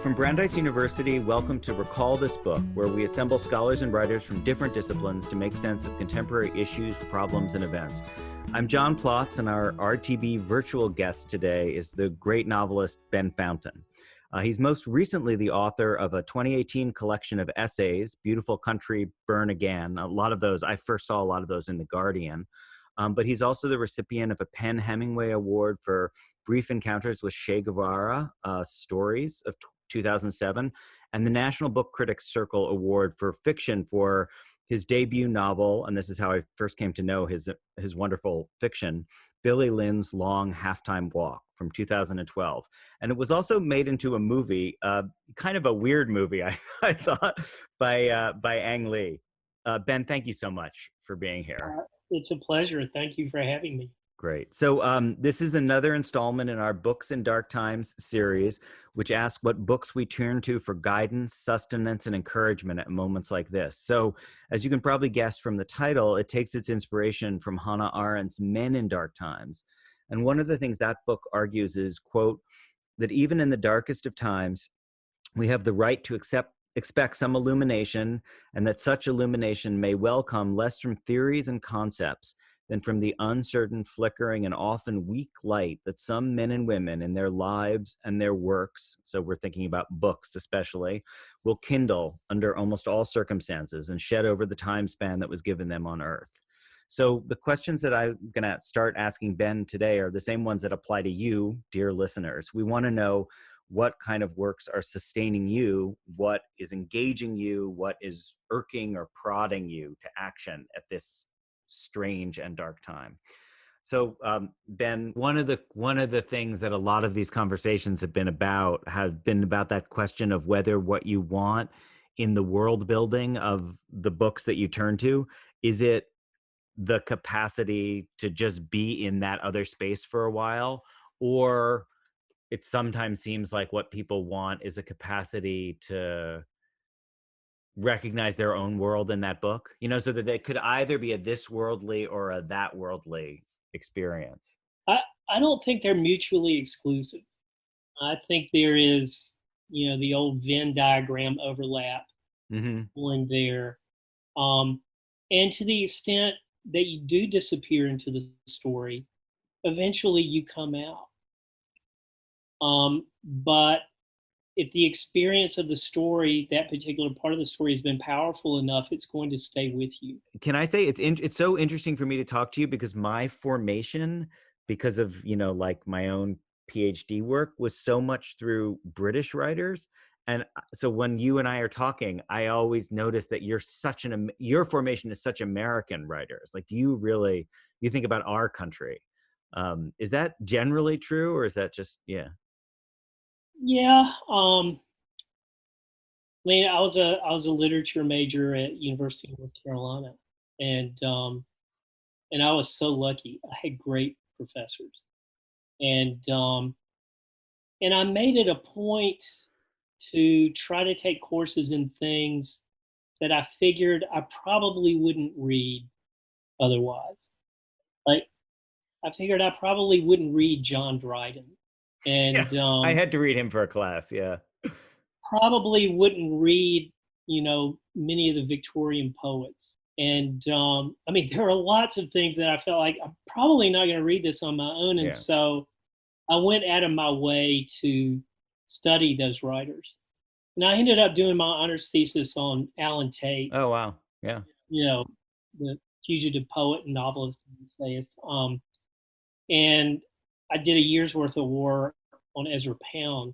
From Brandeis University, welcome to Recall This Book, where we assemble scholars and writers from different disciplines to make sense of contemporary issues, problems, and events. I'm John Plotz, and our RTB virtual guest today is the great novelist Ben Fountain. He's most recently the author of a 2018 collection of essays, Beautiful Country, Burn Again. A lot of those, I first saw a lot of those in The Guardian. But he's also the recipient of a Penn Hemingway Award for Brief Encounters with Che Guevara, Stories of 2007, and the National Book Critics Circle Award for Fiction for his debut novel, and this is how I first came to know his wonderful fiction, Billy Lynn's Long Halftime Walk from 2012. And it was also made into a movie, kind of a weird movie, I thought, by Ang Lee. Ben, thank you so much for being here. It's a pleasure. Thank you for having me. Great. So this is another installment in our Books in Dark Times series, which asks what books we turn to for guidance, sustenance, and encouragement at moments like this. So as you can probably guess from the title, it takes its inspiration from Hannah Arendt's Men in Dark Times. And one of the things that book argues is, quote, that even in the darkest of times, we have the right to expect some illumination, and that such illumination may well come less from theories and concepts than from the uncertain, flickering, and often weak light that some men and women in their lives and their works, so we're thinking about books especially, will kindle under almost all circumstances and shed over the time span that was given them on earth. So the questions that I'm going to start asking Ben today are the same ones that apply to you, dear listeners. We want to know what kind of works are sustaining you, what is engaging you, what is irking or prodding you to action at this strange and dark time. So Ben, one of the things that a lot of these conversations have been about that question of whether what you want in the world building of the books that you turn to, is it the capacity to just be in that other space for a while, or it sometimes seems like what people want is a capacity to recognize their own world in that book, so that they could either be a this worldly or a that worldly experience. I don't think they're mutually exclusive. I think there is, the old Venn diagram overlap going there. And to the extent that you do disappear into the story, eventually you come out. But if the experience of the story, that particular part of the story, has been powerful enough, it's going to stay with you. Can I say it's so interesting for me to talk to you, because my formation, because of, like my own PhD work, was so much through British writers. And so when you and I are talking, I always notice that your formation is such American writers. Like, you think about our country. Is that generally true, or is that just, yeah? Yeah. I was a literature major at University of North Carolina, and I was so lucky. I had great professors, and I made it a point to try to take courses in things that I figured I probably wouldn't read otherwise. Like, I figured I probably wouldn't read John Dryden. And yeah, I had to read him for a class, yeah. Probably wouldn't read, many of the Victorian poets. And there are lots of things that I felt like I'm probably not going to read this on my own. And so I went out of my way to study those writers. And I ended up doing my honors thesis on Alan Tate. Oh, wow. Yeah. The fugitive poet and novelist and essayist. And I did a year's worth of work on Ezra Pound,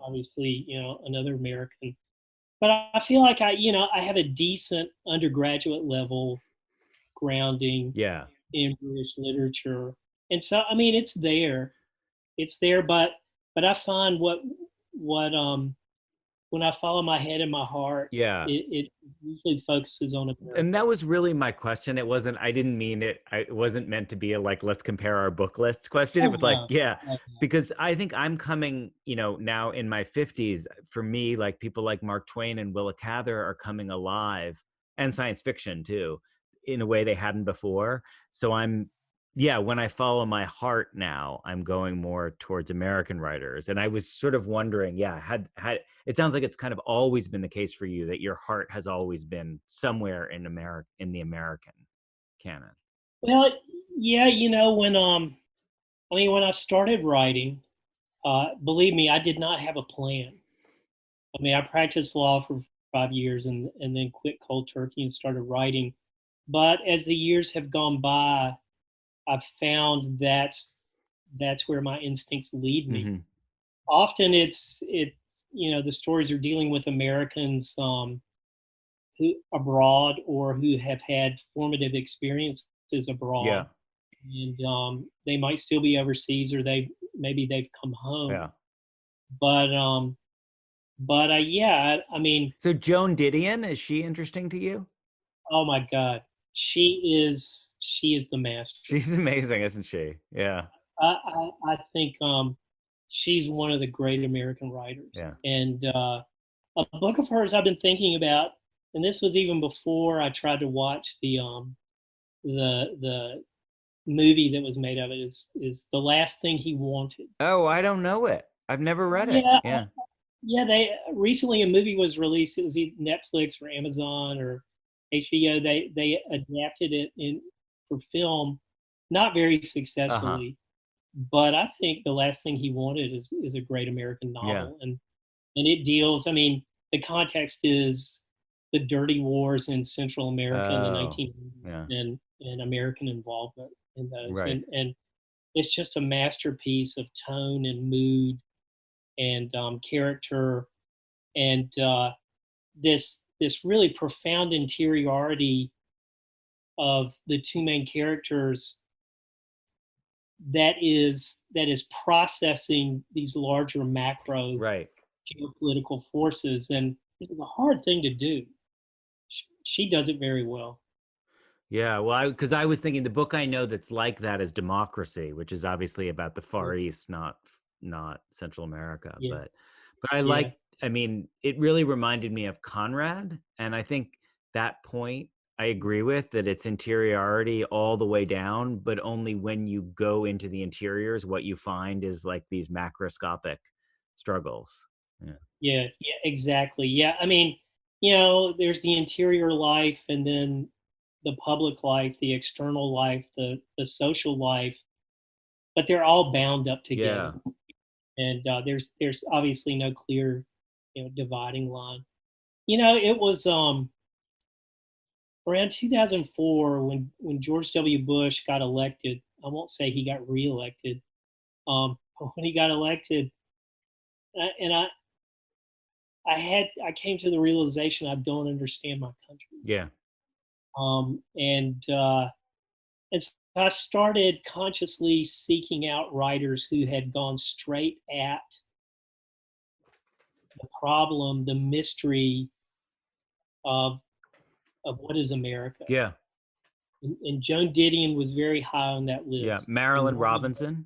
obviously, another American. But I feel like I have a decent undergraduate level grounding in British literature. And so, it's there. It's there, but I find what when I follow my head and my heart, it usually focuses on America. And that was really my question. It wasn't meant to be a, like, let's compare our book list question. It was like, because I think I'm coming, now in my 50s, for me, like, people like Mark Twain and Willa Cather are coming alive, and science fiction too, in a way they hadn't before. So I'm yeah, when I follow my heart now, I'm going more towards American writers. And I was sort of wondering, yeah, had it sounds like it's kind of always been the case for you that your heart has always been somewhere in America, in the American canon. Well, yeah, I mean, when I started writing, believe me, I did not have a plan. I mean, I practiced law for 5 years and then quit cold turkey and started writing. But as the years have gone by, I've found that's where my instincts lead me. Hmm. Often the stories are dealing with Americans who abroad or who have had formative experiences Yeah, abroad, and they might still be overseas or maybe they've come yeah. home. But yeah, I mean, So Joan Didion, is she interesting to you? oh my God, she is the master. She's amazing, isn't she? Yeah, I think she's one of the great American writers. yeah. And a book of hers I've been thinking about, and this was even before I tried to watch the movie that was made of it, is The Last Thing He Wanted. Oh, I don't know it. I've never read it. Yeah, Yeah. yeah. They recently a movie was released. It was either Netflix or Amazon or HBO. They adapted it in for film, not very Uh-huh. successfully. But I think The Last Thing He Wanted is a great American Yeah. novel, and it deals. I mean, the context is the dirty wars in Central America in the Oh, 1980s yeah. and American involvement in those, Right. and it's just a masterpiece of tone and mood and character and this really profound interiority of the two main characters that is processing these larger macro Right. geopolitical forces, and it's a hard thing to do. She does it very well. Yeah, well, because I was thinking the book I know that's like that is Democracy, which is obviously about the Yeah, Far East, not Central America. yeah, But I yeah, like, I mean, it really reminded me of Conrad, and I think that point I agree with that it's interiority all the way down, but only when you go into the interiors, what you find is like these macroscopic struggles. Yeah. yeah, yeah, exactly. Yeah, I mean, there's the interior life, and then the public life, the external life, the social life, but they're all bound up Yeah. together. And there's obviously no clear, dividing line. It was around 2004 when George W. Bush got elected. I won't say he got reelected. But when he got elected, and I came to the realization I don't understand my country. Yeah. And so I started consciously seeking out writers who had gone straight at the problem, the mystery of what is America. Yeah. And Joan Didion was very high on that Yeah. list. And Marilyn Norman, Robinson.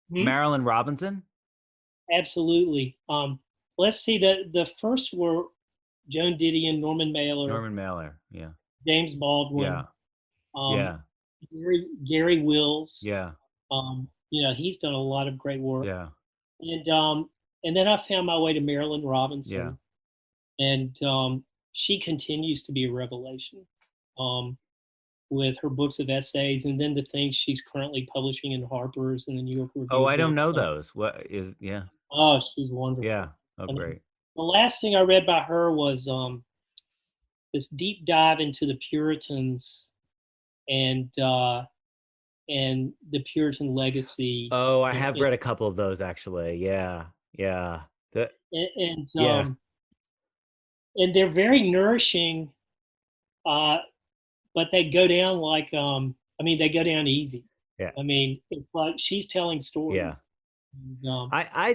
hmm? Marilyn Robinson. Absolutely. Let's see. The first were Joan Didion, Norman Mailer, Norman Mailer. Yeah. James Yeah. Baldwin, um, Yeah. Gary Wills. Yeah. He's done a lot of great work. Yeah. And then I found my way to Marilyn Yeah. Robinson, and she continues to be a revelation. Um, with her books of essays, and then the things she's currently publishing in Harper's and the New York Oh, Review of I don't Books. know those. What is, yeah. Oh, she's Yeah. wonderful. Oh, I mean, great. the last thing I read by her was this deep dive into the Puritans and the Puritan legacy, Oh, I and have read a couple of those actually. Yeah. Yeah. The, and, and, yeah. um, and they're very nourishing, uh, but they go down like they go down easy. Yeah. I mean, it's like she's telling Yeah. stories. And, I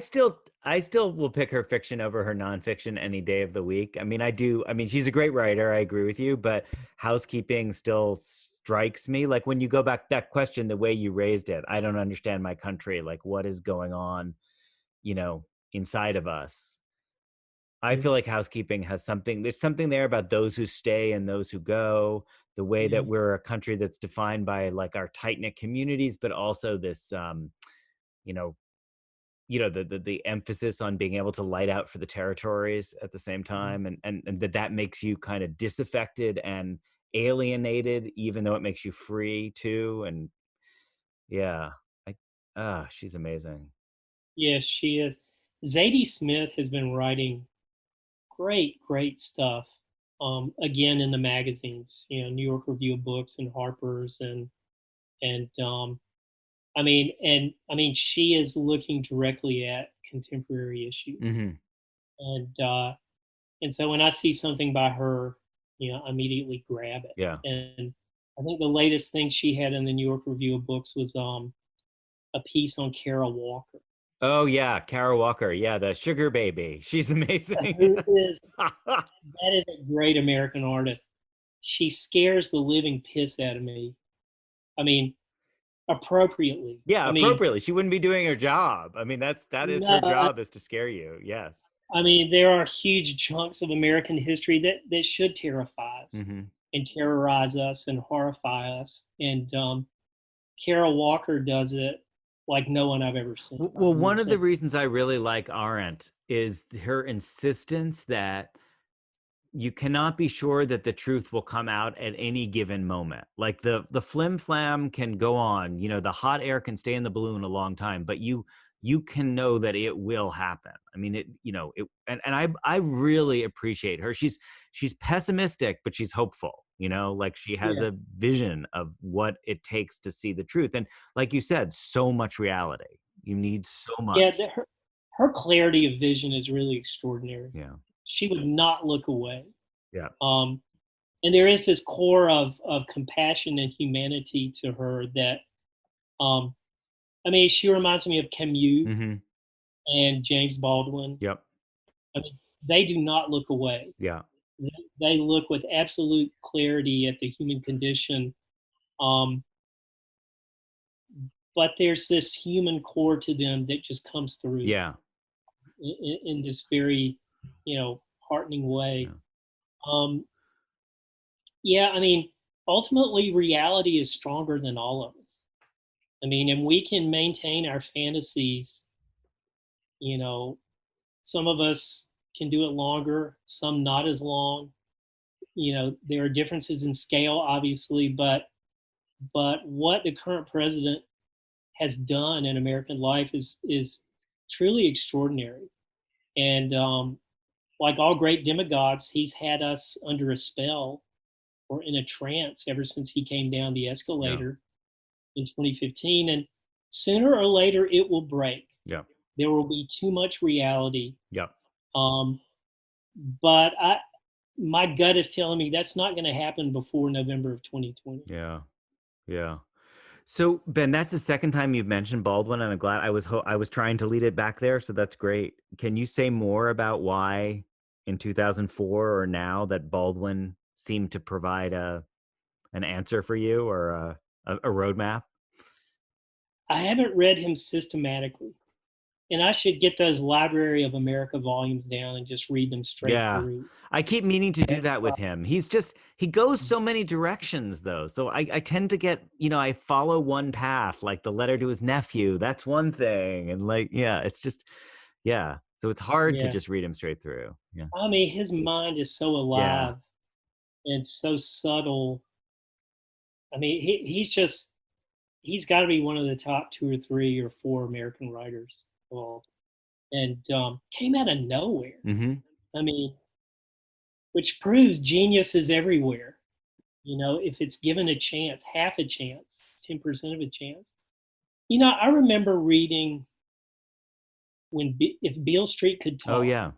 still will pick her fiction over her nonfiction any day of the week. I mean, I do. I mean, she's a great writer. I agree with you, but housekeeping still strikes me. Like when you go back that question, the way you raised it, I don't understand my country. Like what is going on, you know, inside of us. I feel like housekeeping has something, there's something there about those who stay and those who go. the way Yeah. that we're a country that's defined by like our tight knit communities, but also this, you know, the emphasis on being able to light out for the territories at the same Mhm. time, and that makes you kind of disaffected and alienated, even though it makes you free too. And yeah, I she's amazing. Yes, she is. Zadie Smith has been writing great stuff. Again in the magazines, New York Review of Books and Harper's, and I mean, she is looking directly at contemporary issues, Hmm. and so when I see something by her, I immediately grab it. Yeah. And I think the latest thing she had in the New York Review of Books was a piece on Kara Walker, Oh yeah, Kara Walker. Yeah, the sugar baby. She's amazing. who is that is a great American artist. She scares the living piss out of me. I mean, appropriately. Yeah, I mean, appropriately. She wouldn't be doing her job. I mean, that is no, her job, is to scare you. Yes. I mean, there are huge chunks of American history that should terrify us Hmm. and terrorize us and horrify us. And Kara Walker does it like no one I've ever seen. Well, one of the So, reasons I really like Arendt is her insistence that you cannot be sure that the truth will come out at any given moment. Like the flim flam can go on, the hot air can stay in the balloon a long time, but you can know that it will happen. I mean, and I really appreciate her. She's pessimistic, but she's hopeful, like she has yeah, a vision of what it takes to see the truth. And like you said, so much reality. You need so yeah, much. her clarity of vision is really extraordinary. Yeah. She would not look away. Yeah. Um, and there is this core of compassion and humanity to her that, um, I mean, she reminds me of Camus Hmm. and James Baldwin. Yep. I mean, they do not look away. Yeah. They look with absolute clarity at the human condition. Um, but there's this human core to them that just comes through Yeah. in this very, heartening way. Yeah. Um, yeah, I mean, ultimately, reality is stronger than all of us. I mean, and we can maintain our fantasies. You know, some of us can do it longer, some not as long. There are differences in scale, obviously, but what the current president has done in American life is truly extraordinary. And like all great demagogues, he's had us under a spell or in a trance ever since he came down the Yeah. escalator in 2015. And sooner or later, it will break. Yeah. There will be too much reality. Yeah. Um, but my gut is telling me that's not going to happen before November of 2020. Yeah. Yeah. So Ben, that's the second time you've mentioned Baldwin, and I'm glad. I was trying to lead it back there, so that's great. Can you say more about why in 2004 or now that Baldwin seemed to provide an answer for you, or a roadmap? I haven't read him systematically, and I should get those Library of America volumes down and just read them straight Yeah. through. I keep meaning to do And, that with him. He goes so many directions though. So I tend to get, I follow one path, like the letter to his nephew. That's one thing. And like, yeah, it's just, yeah. So it's hard to yeah, just read him straight through. Yeah. I mean, his mind is so Yeah. alive and so subtle. I mean, he's got to be one of the top two or three or four American writers of all, and came out of nowhere. Hmm. I mean, which proves genius is everywhere. If it's given a chance, half a chance, 10% of a chance. I remember reading if Beale Street Could Oh Talk yeah.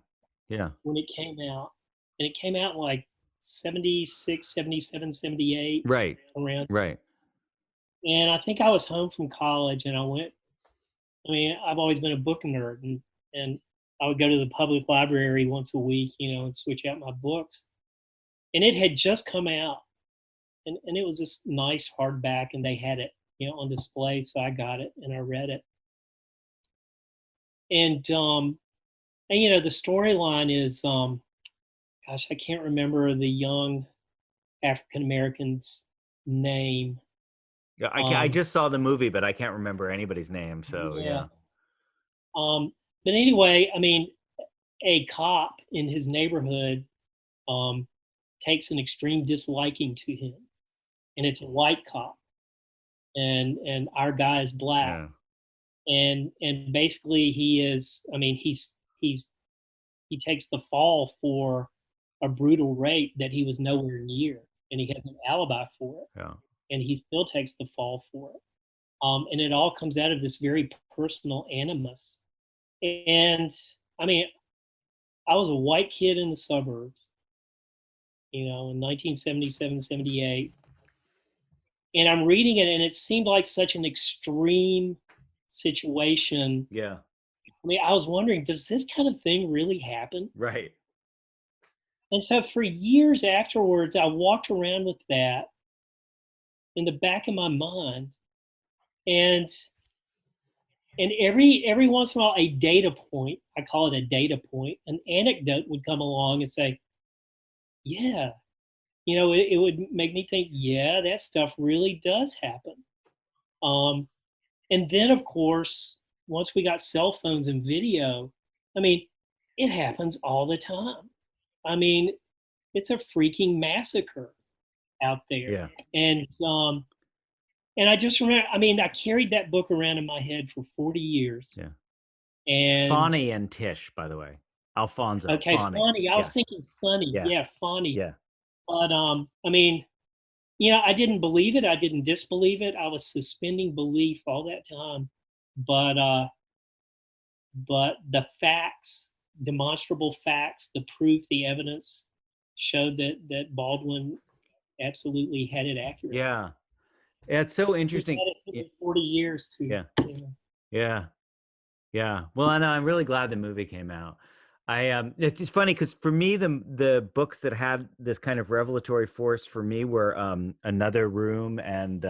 Yeah. when it came out, and it came out like 76, 77, 78 Right. around. Right. And I think I was home from college and I went, I mean, I've always been a book nerd, and I would go to the public library once a week, and switch out my books. And it had just come out, and it was this nice hardback, and they had it, on display. So I got it and I read it. And the storyline is, gosh, I can't remember the young African American's name. Yeah, I Um, just saw the movie, but I can't remember anybody's name. So yeah. yeah, Um, but anyway, I mean, a cop in his neighborhood um, takes an extreme disliking to him, and it's a white cop, and our guy is black, yeah, and basically he is. I mean, he's he takes the fall for a brutal rape that he was nowhere near, and he has an alibi for it, yeah, and he still takes the fall for it. And it all comes out of this very personal animus. And I mean, I was a white kid in the suburbs, in 1977, 78. And I'm reading it, and it seemed like such an extreme situation. yeah. I mean, I was wondering, does this kind of thing really happen? Right. And so for years afterwards, I walked around with that in the back of my mind. And every once in a while, a data point, I call it a data point, an anecdote would come along and say, yeah, it would make me think, yeah, that stuff really does happen. Um, and then, of course, once we got cell phones and video, I mean, it happens all the time. I mean, it's a freaking massacre out there. Yeah, And I just remember, I mean, I carried that book around in my head for 40 years. yeah. And Fawny and Tish, by the way. Alfonso, okay, Fawny. Fonny. I was Yeah, thinking Sonny. yeah, Yeah, Fonny. yeah, But I mean, I didn't believe it. I didn't disbelieve it. I was suspending belief all that time. But the facts, demonstrable facts, the proof, the evidence showed that Baldwin absolutely had it accurate. yeah. Yeah, it's so It interesting. had it took Yeah, me 40 years to, yeah, yeah, yeah. Well, I know I'm really glad the movie came out. It's just funny because for me, the books that had this kind of revelatory force for me were Another Room and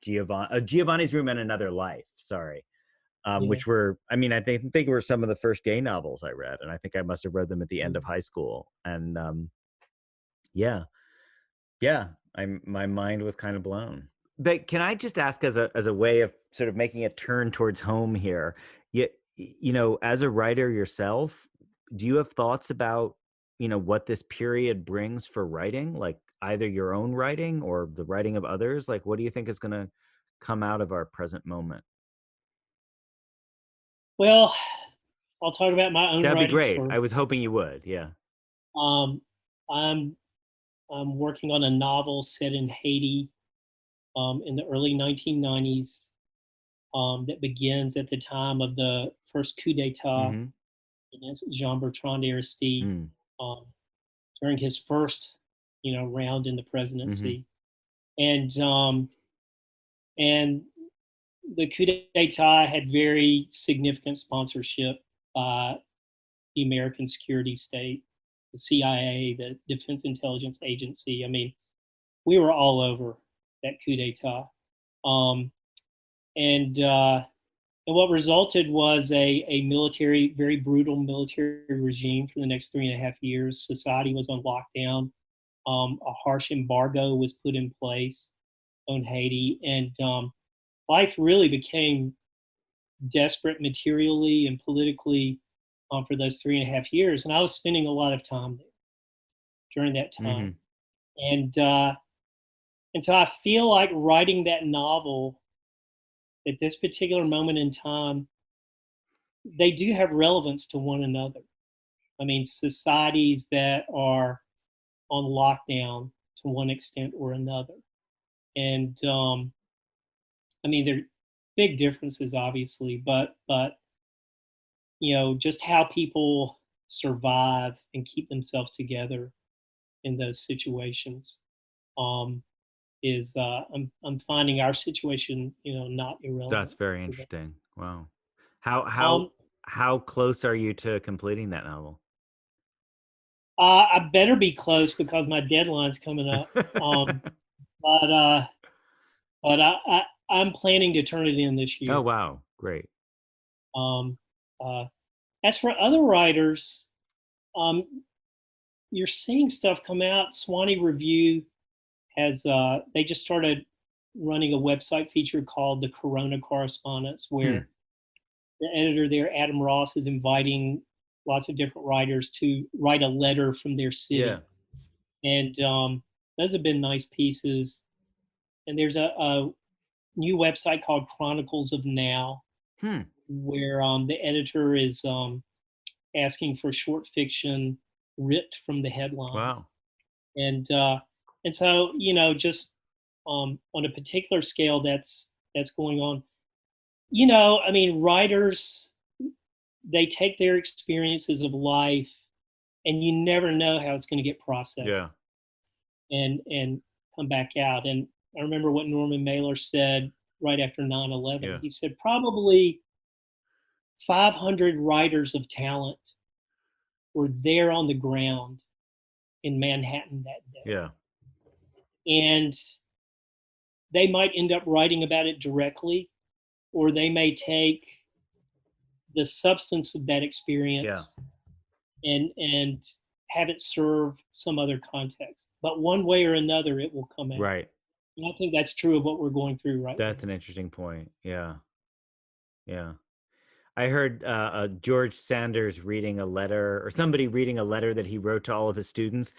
Giovanni's Room and Another Life. Sorry. yeah. Which were, I mean, I think were some of the first gay novels I read, and I think I must have read them at the end of Mm. high school. And yeah, yeah, my mind was kind of blown. But can I just ask, as a way of sort of making a turn towards home here, as a writer yourself, do you have thoughts about what this period brings for writing, like either your own writing or the writing of others? Like, what do you think is going to come out of our present moment? Well, I'll talk about my own That'd be writing great. I first. was hoping you would. Yeah. Um, I'm I'm working on a novel set in Haiti in the early 1990s that begins at the time of the first coup d'état Mm-hmm. against Jean-Bertrand Aristide Mm. um, during his first, round in the Mm-hmm. presidency, and and the coup d'état had very significant sponsorship by the American security state, the CIA, the Defense Intelligence Agency. I mean, we were all over that coup d'état. Um, and and what resulted was a military, very brutal military regime for the next 3.5 years. Society was on lockdown. A harsh embargo was put in place on Haiti, and life really became desperate materially and politically for those 3.5 years. And I was spending a lot of time there during that Mm-hmm. time, and so I feel like writing that novel at this particular moment in time, they do have relevance to one another. I mean, societies that are on lockdown to one extent or another. And I mean, there are big differences, obviously, but just how people survive and keep themselves together in those situations um, is I'm finding our situation, not That's irrelevant very to them. interesting. Wow. How how Um, how close are you to completing that novel? I better be close because my deadline's coming up. But I'm planning to turn it in this Oh year. wow, great. Um, uh, as for other writers, um, you're seeing stuff come out. Swanee Review has they just started running a website feature called the Corona Correspondence, Hmm. where the editor there, Adam Ross, is inviting lots of different writers to write a letter from their Yeah. city, and those have been nice pieces. And there's a new website called Chronicles of Now, Hmm. where the editor is asking for short fiction ripped from the headlines, Wow. and uh, and so just on a particular scale that's going on. I mean, writers, they take their experiences of life, and you never know how it's going to get Yeah. processed and come back out. And I remember what Norman Mailer said right after 9/11. Yeah. He said probably 500 writers of talent were there on the ground in Manhattan that day. Yeah. And they might end up writing about it directly, or they may take the substance of that Yeah. experience and have it serve some other context. But one way or another, it will come out. Right. And I think that's true of what we're going through right now. That's an interesting point. Yeah. Yeah. I heard George Sanders reading a letter, or somebody reading a letter that he wrote to all of his students,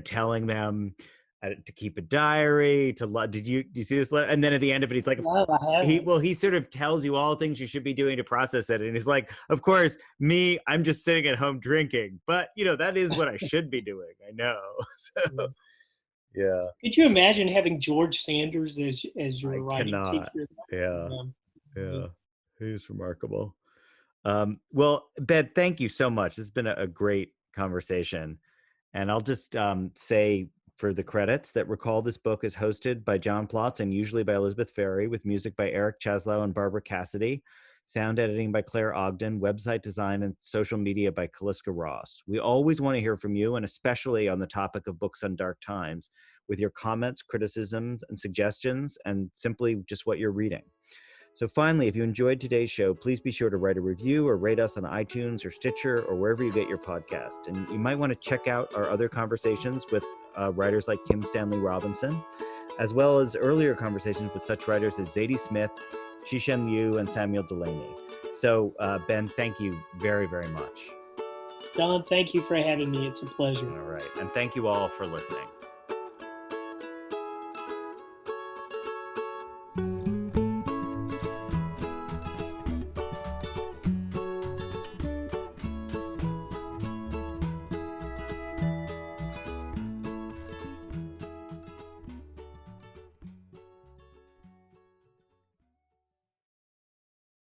telling them to keep a diary. Did you see this letter? And then at the end of it, he's like, No, I haven't. he sort of tells you all things you should be doing to process it, and he's like, of course, I'm just sitting at home drinking, but that is what I should be doing. I know. So yeah, Could you imagine having George Sanders as your I writing cannot. teacher? Yeah, Um, yeah, he's remarkable. Well, Ben, thank you so much. This has been a great conversation. And I'll just say for the credits that Recall This Book is hosted by John Plotz and usually by Elizabeth Ferry, with music by Eric Chaslow and Barbara Cassidy, sound editing by Claire Ogden, website design and social media by Kaliska Ross. We always want to hear from you, and especially on the topic of books on dark times, with your comments, criticisms, and suggestions, and simply just what you're reading. So finally, if you enjoyed today's show, please be sure to write a review or rate us on iTunes or Stitcher or wherever you get your podcast. And you might want to check out our other conversations with writers like Kim Stanley Robinson, as well as earlier conversations with such writers as Zadie Smith, Shishan Liu, and Samuel Delaney. So Ben, thank you very, very much. Don, thank you for having me. It's a pleasure. All right. And thank you all for listening.